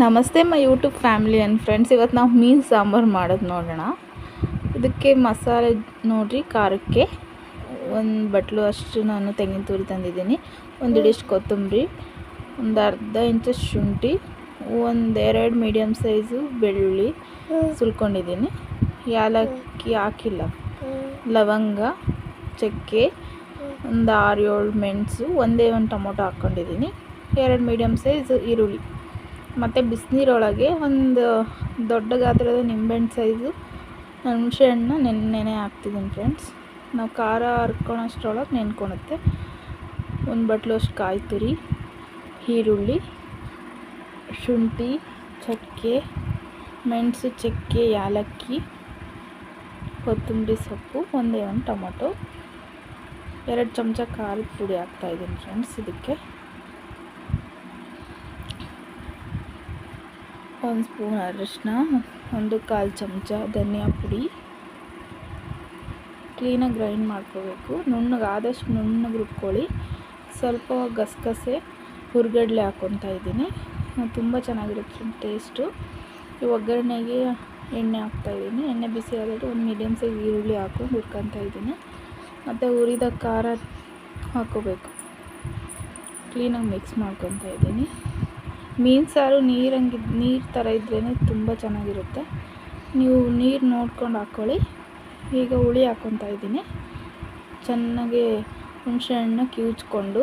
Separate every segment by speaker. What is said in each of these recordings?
Speaker 1: ನಮಸ್ತೆ my YouTube family and friends. ಇವತ್ತು ನಾವು ಮೀನು ಸಾಂಬಾರು ಮಾಡೋದು ನೋಡೋಣ. ಇದಕ್ಕೆ ಮಸಾಲೆ ನೋಡಿರಿ. ಖಾರಕ್ಕೆ ಒಂದು ಬಟ್ಲು ಅಷ್ಟು ನಾನು ತೆಂಗಿನ ತುರಿ ತಂದಿದ್ದೀನಿ, ಒಂದು ಹಿಡಿಷ್ಟು ಕೊತ್ತಂಬರಿ, ಒಂದು ಅರ್ಧ ಇಂಚು ಶುಂಠಿ, ಒಂದೆರಡು ಮೀಡಿಯಮ್ ಸೈಜು ಬೆಳ್ಳುಳ್ಳಿ ಸುಲ್ಕೊಂಡಿದ್ದೀನಿ, ಏಲಕ್ಕಿ ಹಾಕಿಲ್ಲ, ಲವಂಗ, ಚಕ್ಕೆ, ಒಂದು 6-7 ಮೆಣಸು, ಒಂದು ಟೊಮೊಟೊ ಹಾಕ್ಕೊಂಡಿದ್ದೀನಿ, 2 ಮೀಡಿಯಮ್ ಸೈಜ್ ಈರುಳ್ಳಿ, ಮತ್ತು ಬಿಸಿನೀರೊಳಗೆ ಒಂದು ದೊಡ್ಡ ಗಾತ್ರದ ನಿಂಬೆಹಣ್ಣು ಸೈಜು ಹುಣಸೆ ಹಣ್ಣು ನೆನೆ ಹಾಕ್ತಿದ್ದೀನಿ ಫ್ರೆಂಡ್ಸ್. ನಾವು ಖಾರ ಹರ್ಕೊಳೋಷ್ಟ್ರೊಳಗೆ ನೆನ್ಕೊಳುತ್ತೆ. ಒಂದು ಬಟ್ಲು ಅಷ್ಟು ಕಾಯಿ ತುರಿ, ಈರುಳ್ಳಿ, ಶುಂಠಿ, ಚಕ್ಕೆ, ಮೆಣಸು, ಚಕ್ಕೆ, ಏಲಕ್ಕಿ, ಕೊತ್ತಂಬರಿ ಸೊಪ್ಪು, ಒಂದು ಟೊಮೊಟೊ, 2 ಚಮಚ ಖಾರದ ಪುಡಿ ಹಾಕ್ತಾಯಿದ್ದೀನಿ ಫ್ರೆಂಡ್ಸ್. ಇದಕ್ಕೆ 1 ಸ್ಪೂನ್ ಅರಿಶಿನ, 1/4 ಚಮಚ ಧನಿಯಾ ಪುಡಿ. ಕ್ಲೀನಾಗಿ ಗ್ರೈಂಡ್ ಮಾಡ್ಕೋಬೇಕು. ಆದಷ್ಟು ನುಣ್ಣಗೆ ರುಬ್ಕೊಳ್ಳಿ. ಸ್ವಲ್ಪ ಗಸಗಸೆ, ಹುರ್ಗಡ್ಲೆ ಹಾಕ್ಕೊತಾ ಇದ್ದೀನಿ. ತುಂಬ ಚೆನ್ನಾಗಿರುತ್ತೆ ಟೇಸ್ಟು. ಈ ಒಗ್ಗರಣೆಗೆ ಎಣ್ಣೆ ಹಾಕ್ತಾಯಿದ್ದೀನಿ. ಎಣ್ಣೆ ಬಿಸಿ ಆಗೋದು ಒಂದು ಮೀಡಿಯಮ್ ಸೈಜ್ ಈರುಳ್ಳಿ ಹಾಕ್ಕೊಂಡು ಹುರ್ಕೊತಾ ಇದ್ದೀನಿ. ಮತ್ತು ಹುರಿದ ಖಾರ ಹಾಕ್ಕೋಬೇಕು. ಕ್ಲೀನಾಗಿ ಮಿಕ್ಸ್ ಮಾಡ್ಕೊತಾ ಇದ್ದೀನಿ. ಮೀನು ಸಾರು ನೀರು ಥರ ಇದ್ರೇ ತುಂಬ ಚೆನ್ನಾಗಿರುತ್ತೆ. ನೀವು ನೀರು ನೋಡ್ಕೊಂಡು ಹಾಕ್ಕೊಳ್ಳಿ. ಈಗ ಹುಳಿ ಹಾಕ್ಕೊತಾ ಇದ್ದೀನಿ. ಚೆನ್ನಾಗಿ ಹುಣಸೆ ಹಣ್ಣು ಕಿವುಚ್ಕೊಂಡು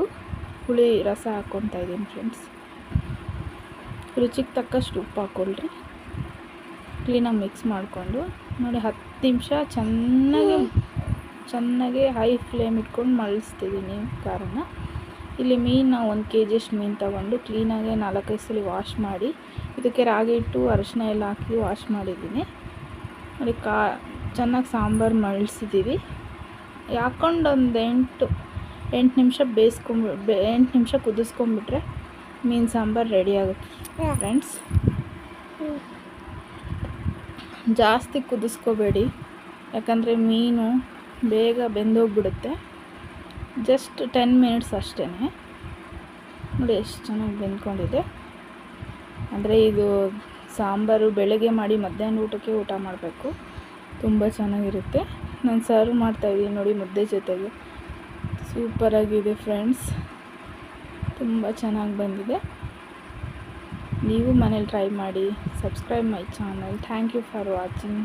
Speaker 1: ಹುಳಿ ರಸ ಹಾಕ್ಕೊತಾ ಇದ್ದೀನಿ ಫ್ರೆಂಡ್ಸ್. ರುಚಿಗೆ ತಕ್ಕಷ್ಟು ಉಪ್ಪು ಹಾಕ್ಕೊಳ್ರಿ. ಕ್ಲೀನಾಗಿ ಮಿಕ್ಸ್ ಮಾಡಿಕೊಂಡು ನೋಡಿ 10 ನಿಮಿಷ ಚೆನ್ನಾಗಿ ಹೈ ಫ್ಲೇಮ್ ಇಟ್ಕೊಂಡು ಮಳಿಸ್ತಿದ್ದೀನಿ ಖಾರನ. ಇಲ್ಲಿ ಮೀನು 1 kg ಅಷ್ಟು ಮೀನು ತೊಗೊಂಡು ಕ್ಲೀನಾಗಿ 4-5 ಸಲ ವಾಶ್ ಮಾಡಿ, ಇದಕ್ಕೆ ರಾಗಿ ಹಿಟ್ಟು, ಅರಿಶಿನ ಎಲ್ಲ ಹಾಕಿ ವಾಶ್ ಮಾಡಿದ್ದೀನಿ. ನೋಡಿ ಚೆನ್ನಾಗಿ ಸಾಂಬಾರು ಮಳಿಸಿದ್ದೀವಿ. ಹಾಕ್ಕೊಂಡು ಒಂದು 8 ನಿಮಿಷ 8 ನಿಮಿಷ ಕುದಿಸ್ಕೊಂಡ್ಬಿಟ್ರೆ ಮೀನು ಸಾಂಬಾರು ರೆಡಿ ಆಗುತ್ತೆ ಫ್ರೆಂಡ್ಸ್. ಜಾಸ್ತಿ ಕುದಿಸ್ಕೋಬೇಡಿ, ಯಾಕಂದರೆ ಮೀನು ಬೇಗ ಬೆಂದೋಗ್ಬಿಡುತ್ತೆ. ಜಸ್ಟ್ 10 ಮಿನಿಟ್ಸ್ ಅಷ್ಟೇ. ನೋಡಿ ಎಷ್ಟು ಚೆನ್ನಾಗಿ ಬೆಂದ್ಕೊಂಡಿದೆ. ಅಂದರೆ ಇದು ಸಾಂಬಾರು ಬೆಳಗ್ಗೆ ಮಾಡಿ ಮಧ್ಯಾಹ್ನ ಊಟಕ್ಕೆ ಊಟ ಮಾಡಬೇಕು. ತುಂಬ ಚೆನ್ನಾಗಿರುತ್ತೆ. ನಾನು ಸರ್ವ್ ಮಾಡ್ತಾಯಿದ್ದೀನಿ ನೋಡಿ ಮುದ್ದೆ ಜೊತೆಗೆ. ಸೂಪರಾಗಿದೆ ಫ್ರೆಂಡ್ಸ್. ತುಂಬ ಚೆನ್ನಾಗಿ ಬಂದಿದೆ. ನೀವು ಮನೇಲಿ ಟ್ರೈ ಮಾಡಿ. Subscribe my channel. Thank you for watching.